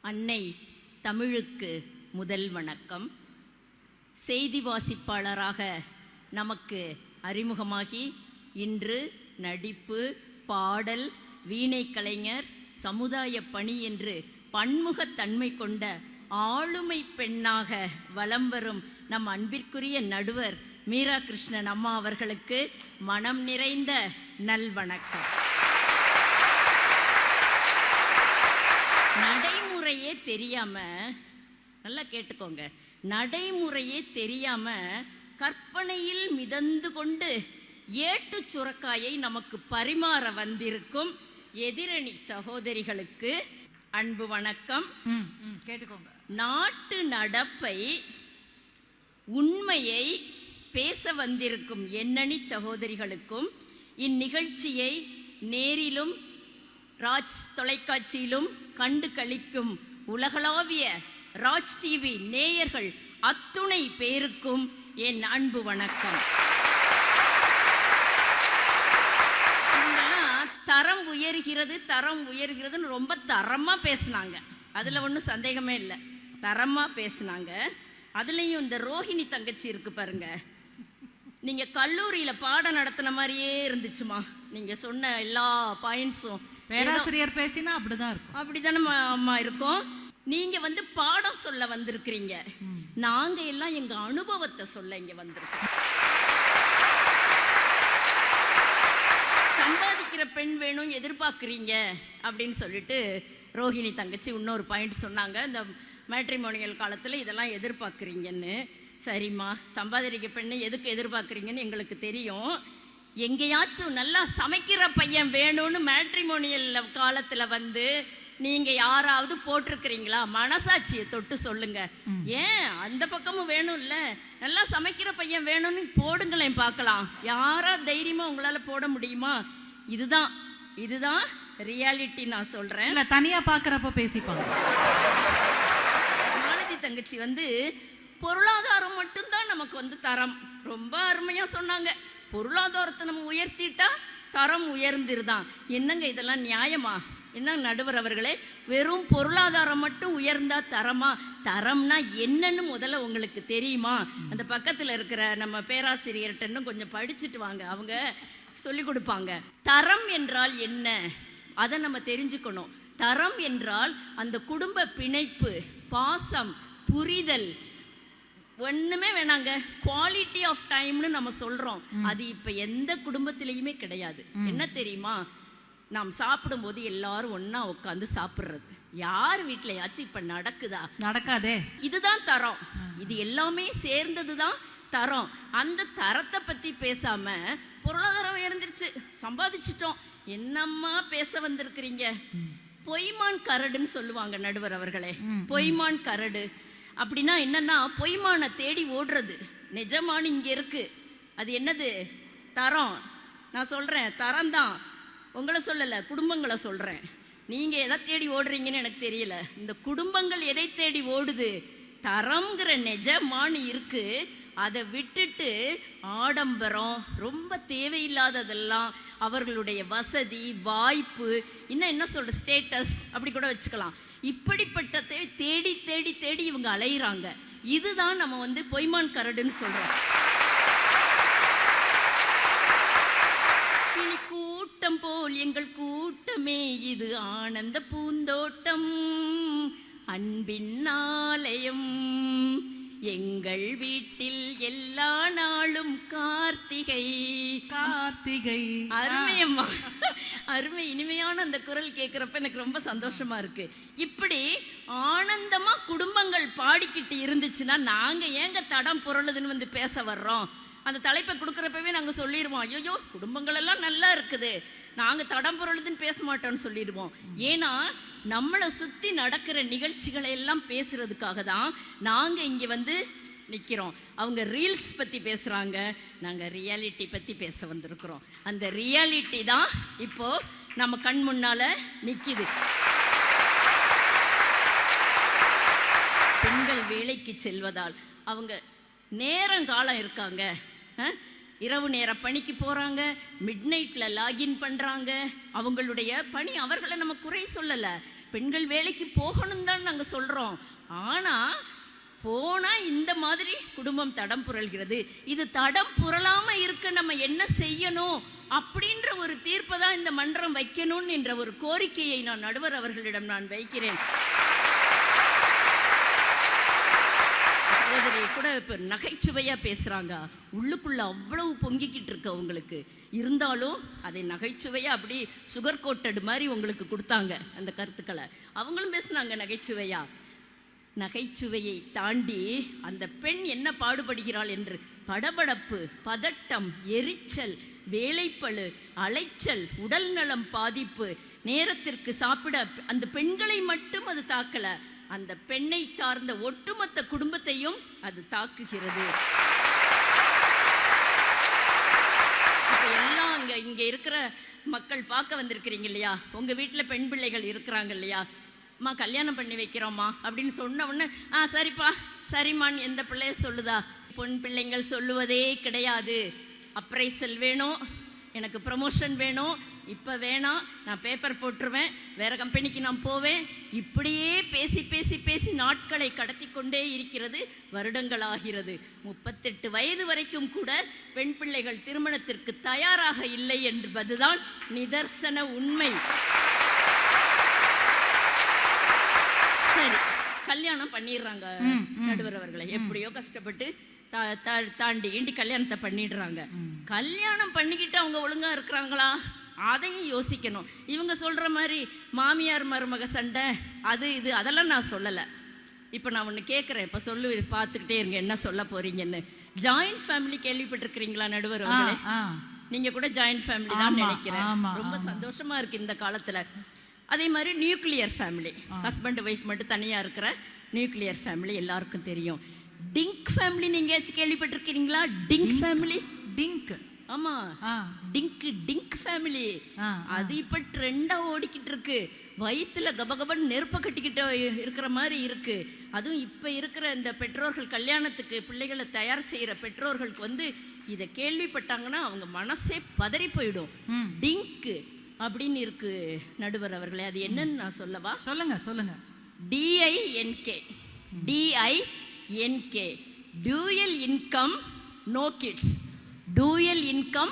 அன்னை தமிழுக்கு முதல் வணக்கம். செய்தி வாசிப்பாளராக நமக்கு அறிமுகமாகி இன்று நடிப்பு, பாடல், வீணை கலைஞர், சமுதாய பணி என்று பன்முகத்தன்மை கொண்ட ஆளுமை பெண்ணாக வலம் வரும் நம் அன்பிற்குரிய நடுவர் மீரா கிருஷ்ணன் அம்மா அவர்களுக்கு மனம் நிறைந்த நல்வணக்கம். நடைமுறையே தெரியாம, நல்லா கேட்டுக்கோங்க, நடைமுறையே தெரியாம கற்பனையில் மிதந்து கொண்டு ஏட்டு சுரக்காயை நமக்கு பரிமாற வந்திருக்கும் எதிரணி சகோதரிகளுக்கு அன்பு வணக்கம். கேட்டுக்கோங்க. நாட்டு நடப்பை, உண்மையை பேச வந்திருக்கும் எண்ணணி சகோதரிகளுக்கும் இந்நிகழ்ச்சியை நேரிலும் ராஜ் தொலைக்காட்சியிலும் கண்டு களிக்கும் உலகளாவிய ராஜ் டிவி நேயர்கள் அத்துணை பேருக்கும் என் அன்பு வணக்கம். தரம் உயர்கிறது, தரம் உயர்கிறதுன்னு ரொம்ப தரமா பேசினாங்க. அதுல ஒன்றும் சந்தேகமே இல்லை, தரமா பேசினாங்க. அதுலயும் இந்த ரோஹிணி தங்கச்சி இருக்கு பாருங்க, நீங்க கல்லூரியில பாடம் நடத்தின மாதிரியே இருந்துச்சுமா. நீங்க சொன்ன எல்லா பாயிண்ட்ஸும் பேராசிரியர் பேசினா அப்படிதான் இருக்கும். அப்படித்தானே அம்மா இருக்கும். நீங்க பாடம் சொல்ல வந்திருக்கிறீங்க, நாங்க எல்லாம் எங்க அனுபவத்தை சொல்ல இங்க வந்திருக்கோம். சம்பாதிக்கிற பெண் வேணும் எதிர்பார்க்குறீங்க அப்படின்னு சொல்லிட்டு ரோஹிணி தங்கச்சி இன்னொரு பாயிண்ட் சொன்னாங்க. இந்த மேட்ரிமோனியல் காலத்துல இதெல்லாம் எதிர்பார்க்குறீங்கன்னு. சரிம்மா, சம்பாதிக்கிற பெண்ணை எதுக்கு எதிர்பார்க்குறீங்கன்னு எங்களுக்கு தெரியும். எங்கேயாச்சும் நல்லா சமைக்கிற பையன் வேணும்னு மேட்ரிமோனியல் காலத்துல நீங்க யாராவது போட்டிருக்கிறீங்களா? மனசாட்சியை தொட்டு சொல்லுங்க. ஏன் அந்த பக்கமும் வேணும் இல்ல, நல்லா சமைக்கிற பையன் வேணும்னு போடுங்களேன் பார்க்கலாம். யாரா தைரியமா உங்களால போட முடியுமா? இதுதான் ரியாலிட்டி. நான் சொல்றேன், தனியா பாக்குறப்ப பேசிப்பாங்க. மாலதி தங்கச்சி பொருளாதாரம் மட்டும்தான் நமக்கு தரம். ரொம்ப அருமையா சொன்னாங்க. பொருளாதாரத்தை நம்ம உயர்த்திட்டா தரம் உயர்ந்துருதான். என்னங்க இதெல்லாம் நியாயமா? என்ன நடுவர் அவர்களே, வெறும் பொருளாதாரம் மட்டும் உயர்ந்தா தரமா? தரம்னா என்னன்னு முதல்ல உங்களுக்கு தெரியுமா? அந்த பக்கத்துல இருக்கிற நம்ம பேராசிரியர்கிட்ட கொஞ்சம் படிச்சுட்டு வாங்க, அவங்க சொல்லி கொடுப்பாங்க. தரம் என்றால் என்ன, அதை நம்ம தெரிஞ்சுக்கணும். தரம் என்றால் அந்த குடும்ப பிணைப்பு, பாசம், புரிதல், ஒண்ணுமே வேணாங்க. குவாலிட்டி ஆஃப் டைம்னு நம்ம சொல்றோம். அது இப்ப எந்த குடும்பத்திலயுமே கிடையாது. என்ன தெரியுமா? நாம் சாப்பிடும் போது எல்லாரும் ஒன்னா உட்காந்து சாப்பிடுறது யார் வீட்லயாச்சும் இப்ப நடக்குதா? நடக்காதே. இதுதான் தரம். இது எல்லாமே சேர்ந்ததுதான் தரம். அந்த தரத்தை பத்தி பேசாம பொருளாதாரம் உயர்ந்துருச்சு, சம்பாதிச்சிட்டோம், என்னம்மா பேச வந்திருக்கிறீங்க? பொய்மான் கரடுன்னு சொல்லுவாங்க நடுவர் அவர்களே. பொய்மான் கரடு அப்படின்னா என்னன்னா, பொய்மான தேடி ஓடுறது. நிஜமான இங்க இருக்கு. அது என்னது? தரம். நான் சொல்றேன், தரம் தான். உங்களை சொல்லல, குடும்பங்களை சொல்றேன். நீங்க எதை தேடி ஓடுறீங்கன்னு எனக்கு தெரியல. இந்த குடும்பங்கள் எதை தேடி ஓடுது? தரம்ங்கிற நிஜமான இருக்கு. அதை விட்டுட்டு ஆடம்பரம், ரொம்ப தேவையில்லாததெல்லாம், அவர்களுடைய வசதி, வாய்ப்பு, இன்னும் என்ன சொல்ற, ஸ்டேட்டஸ் அப்படி கூட வச்சுக்கலாம். இப்படிப்பட்டதை தேடி தேடி தேடி இவங்க அலையிறாங்க. இதுதான் நம்ம பொய்மான் கரடுன்னு சொல்றோம். கூட்டம் போல் எங்கள் கூட்டமே, இது ஆனந்த பூந்தோட்டம், அன்பின் ஆலயம், எங்கள் வீட்டில் எல்லா நாளும் கார்த்திகை. கார்த்திகை அருமையம்மா, அருமை. இனிமையான அந்த குரல் கேட்கிறப்ப எனக்கு ரொம்ப சந்தோஷமா இருக்கு. இப்படி ஆனந்தமா குடும்பங்கள் பாடிக்கிட்டு இருந்துச்சுன்னா நாங்க ஏங்க தடம் புரளுதுன்னு பேச வர்றோம்? அந்த தலைப்பை கொடுக்கறப்பவே நாங்க சொல்லிடுவோம், ஐயோ குடும்பங்கள் எல்லாம் நல்லா இருக்குது, நாங்க தடம் புரளுதுன்னு பேச மாட்டோம்னு சொல்லிடுவோம். ஏன்னா நம்மளை சுத்தி நடக்கிற நிகழ்ச்சிகளை எல்லாம் பேசுறதுக்காக தான் நாங்க இங்க நிக்கிறோம். அவங்க ரீல்ஸ் பத்தி பேசுறாங்க, நாங்க ரியாலிட்டி பத்தி பேச வந்திருக்கிறோம். அந்த ரியாலிட்டி தான் இப்போ நம்ம கண் முன்னால நிக்குது. பெண்கள் வேலைக்கு செல்வதால் அவங்க நேரங்காலம் இருக்காங்க. இரவு நேர பணிக்கு போறாங்க, மிட் நைட்ல லாகின் பண்றாங்க. அவங்களுடைய பணி, அவர்களை நம்ம குறை சொல்லல. பெண்கள் வேலைக்கு போகணும் தான் நாங்க சொல்றோம். ஆனா போனா இந்த மாதிரி குடும்பம் தடம் புரள்கிறது. இது தடம் புரளாம இருக்க நம்ம என்ன செய்யணும் அப்படின்ற ஒரு தீர்ப்பை தான் இந்த மன்றம் வைக்கணும் என்ற ஒரு கோரிக்கையை நான் நடுவர் அவர்களிடம் நான் வைக்கிறேன். சகோதரி கூட இப்ப நகைச்சுவையா பேசுறாங்க, உள்ளுக்குள்ள அவ்வளவு பொங்கிக்கிட்டு இருக்கு அவங்களுக்கு. இருந்தாலும் அதை நகைச்சுவையா அப்படி சுகர் கோட்டட் மாதிரி உங்களுக்கு கொடுத்தாங்க அந்த கருத்துக்களை. அவங்களும் பேசுனாங்க நகைச்சுவையா. நகைச்சுவையை தாண்டி அந்த பெண் என்ன பாடுபடுகிறாள் என்று படபடப்பு, பதட்டம், எரிச்சல், வேலைப்பளு, அலைச்சல், உடல் நலம் பாதிப்பு, நேரத்திற்கு சாப்பிட அந்த பெண்களை மட்டும் அது தாக்கல, அந்த பெண்ணை சார்ந்த ஒட்டுமொத்த குடும்பத்தையும் அது தாக்குகிறது. இப்ப எல்லாம் இங்க இருக்கிற மக்கள் பார்க்க வந்திருக்கிறீங்க இல்லையா, உங்க வீட்டுல பெண் பிள்ளைகள் இருக்கிறாங்க இல்லையா, அம்மா கல்யாணம் பண்ணி வைக்கிறோம்மா அப்படின்னு சொன்ன உடனே சரிப்பா சரிம்மான்னு எந்த பிள்ளைய சொல்லுதா? பொன் பிள்ளைங்கள் சொல்லுவதே கிடையாது. அப்ரைசல் வேணும், எனக்கு ப்ரமோஷன் வேணும், இப்போ வேணாம், நான் பேப்பர் போட்டுருவேன், வேற கம்பெனிக்கு நான் போவேன். இப்படியே பேசி பேசி பேசி நாட்களை கடத்தி கொண்டே இருக்கிறது, வருடங்கள் ஆகிறது. 38 வயது வரைக்கும் கூட பெண் பிள்ளைகள் திருமணத்திற்கு தயாராக இல்லை என்பதுதான் நிதர்சன உண்மை. சரி, கல்யாணம் பண்ணிடுறாங்க நடுவர் அவர்களை, எப்படியோ கஷ்டப்பட்டு தாண்டி இண்டி கல்யாணத்தை பண்ணிடுறாங்க. கல்யாணம் பண்ணிக்கிட்டு அவங்க ஒழுங்கா இருக்கிறாங்களா அதையும் யோசிக்கணும். இவங்க சொல்ற மாதிரி மாமியார் மருமக சண்டை அது இது அதெல்லாம் நான் சொல்லலை. இப்போ நான் ஒன்று கேட்குறேன், இப்போ சொல்லு பார்த்துக்கிட்டே இருங்க என்ன சொல்ல போறீங்கன்னு. ஜாயிண்ட் ஃபேமிலி கேள்விப்பட்டிருக்கிறீங்களா நடுவர் அவர்களே? நீங்க கூட ஜாயிண்ட் ஃபேமிலி தான் நினைக்கிறேன். ரொம்ப சந்தோஷமா இருக்கு இந்த காலத்துல. அதே மாதிரி நியூக்ளியர் ஃபேமிலி, ஹஸ்பண்ட் ஒய்ஃப் மட்டும் தனியா இருக்கிற நியூக்ளியர் ஃபேமிலி எல்லாருக்கும் தெரியும். டிங்க் ஃபேமிலி நீங்க கேள்விப்பட்டிருக்கீங்களா? டிங்க் ஃபேமிலி, டிங்க், ஆமா டிங்க், டிங்க் ஃபேமிலி. அது இப்ப ட்ரெண்டா ஓடிக்கிட்டு இருக்கு. வயிற்றுல கபகபன் நெருப்ப கட்டிக்கிட்டு இருக்கிற மாதிரி இருக்கு. அதுவும் இப்ப இருக்கிற இந்த பெற்றோர்கள், கல்யாணத்துக்கு பிள்ளைகளை தயார் செய்யற பெற்றோர்களுக்கு வந்து இதை கேள்விப்பட்டாங்கன்னா அவங்க மனசே பதறி போயிடும். டிங்க் அப்படின்னு இருக்கு நடுவர் அவர்களே, அது என்னன்னு நான் சொல்லவா? சொல்லுங்க சொல்லுங்க. DINK, DINK, dual income no kids, dual income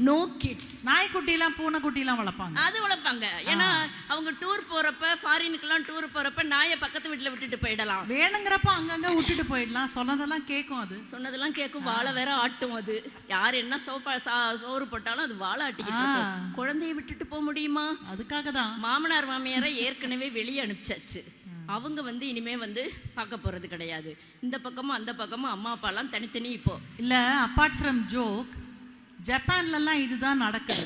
no kids. நாய்க்குட்டி எல்லாம் பூனைக்குட்டி எல்லாம் வளர்ப்பாங்க, அது வளர்ப்பாங்க. ஏன்னா அவங்க டூர் போறப்ப, ஃபாரினுக்குலாம் டூர் போறப்ப நாயை பக்கத்து வீட்டுல விட்டுட்டு போயிடலாம், வேணுங்கிறப்ப அங்கங்க விட்டுட்டு போயிடலாம். சொன்னதெல்லாம் கேட்கும், அது சொன்னதெல்லாம் கேட்கும். வாழை வேற ஆட்டும். அது யார் என்ன சோறு போட்டாலும் அது வாழை ஆட்டிக்கிட்டு இருக்கும். குழந்தைய விட்டுட்டு போக முடியுமா? அதுக்காக தான் மாமனார் மாமியாரை ஏற்கனவே வெளியே அனுப்பிச்சாச்சு. அவங்க வந்து இனிமே வந்து பார்க்க போறது கிடையாது. இந்த பக்கமும் அந்த பக்கமும் அம்மா அப்பா எல்லாம் தனித்தனி. இப்போ இல்ல, அப்பார்ட் ஃப்ரம் ஜோக், ஜப்பான்ல எல்லாம் இதுதான் நடக்குது.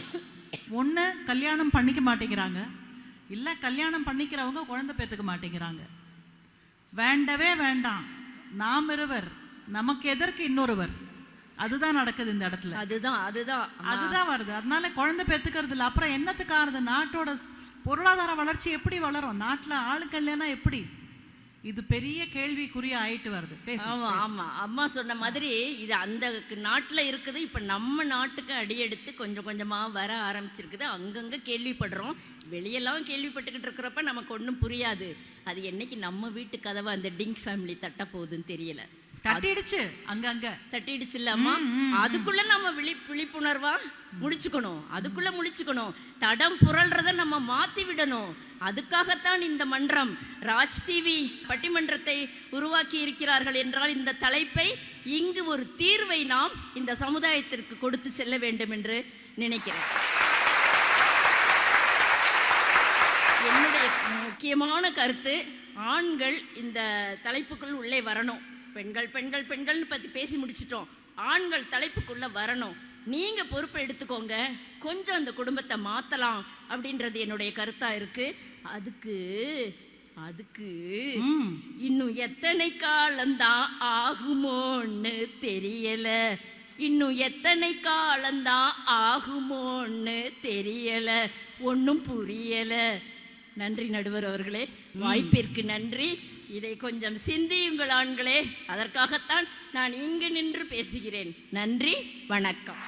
ஒண்ணு கல்யாணம் பண்ணிக்க மாட்டேங்கிறாங்க, இல்ல கல்யாணம் பண்ணிக்கிறவங்க குழந்தை பெற்றுக்க மாட்டேங்கிறாங்க. வேண்டவே வேண்டாம், நாம் இருவர் நமக்கு எதற்கு இன்னொருவர், அதுதான் நடக்குது இந்த இடத்துல. அதுதான் வருது. அதனால குழந்தை பெற்றுக்கிறது இல்லை. அப்புறம் என்னத்துக்கானது? நாட்டோட பொருளாதார வளர்ச்சி எப்படி வளரும்? நாட்டுல ஆளுக்கு இல்லைன்னா எப்படி? இது பெரிய கேள்விக்குரிய ஆயிட்டு வருது. ஆமா ஆமா, அம்மா சொன்ன மாதிரி இது அந்த நாட்டுல இருக்குது. இப்ப நம்ம நாட்டுக்கு அடியெடுத்து கொஞ்சம் கொஞ்சமா வர ஆரம்பிச்சிருக்குது. அங்கங்க கேள்விப்படுறோம், வெளியெல்லாம் கேள்விப்பட்டுக்கிட்டு இருக்கிறப்ப நமக்கு ஒன்றும் புரியாது. அது என்னைக்கு நம்ம வீட்டு கதவை அந்த டிங்க் ஃபேமிலி தட்ட போகுதுன்னு தெரியல. தட்டிடுச்சு, அங்கங்க தட்டிடுச்சு இல்லம்மா. அதுக்குள்ள நம்ம விழிப்புணர்வா முடிச்சுக்கணும், அதுக்குள்ள முடிச்சுக்கணும். தடம் புரள்றத நம்ம மாத்தி விடணும். அதுக்காகத்தான் இந்த மன்றம், ராஜ் டிவி பட்டிமன்றத்தை உருவாக்கி இருக்கிறார்கள் என்றால் இந்த தலைப்பை, இங்கு ஒரு தீர்வை நாம் இந்த சமுதாயத்திற்கு கொடுத்து செல்ல வேண்டும் என்று நினைக்கிறேன். என்னுடைய முக்கியமான கருத்து, ஆண்கள் இந்த தலைப்புக்குள் உள்ளே வரணும். பெண்கள் பெண்கள் பெண்கள் பத்தி பேசி முடிச்சிட்டோம், ஆண்கள் தலைப்புக்குள்ள வரணும். நீங்க பொறுப்பை எடுத்துக்கோங்க, கொஞ்சம் அந்த குடும்பத்தை மாத்தலாம் அப்படின்றது என்னுடைய கருத்தா இருக்கு. அதுக்கு இன்னும் எத்தனை காலம்தான் ஆகுமோன்னு தெரியல, இன்னும் எத்தனை காலம்தான் ஆகுமோன்னு தெரியல, ஒன்னும் புரியல. நன்றி நடுவர் அவர்களே, வாய்ப்பிற்கு நன்றி. இதை கொஞ்சம் சிந்தியுங்கள் ஆண்களே, அதற்காகத்தான் நான் இங்கு நின்று பேசுகிறேன். நன்றி, வணக்கம்.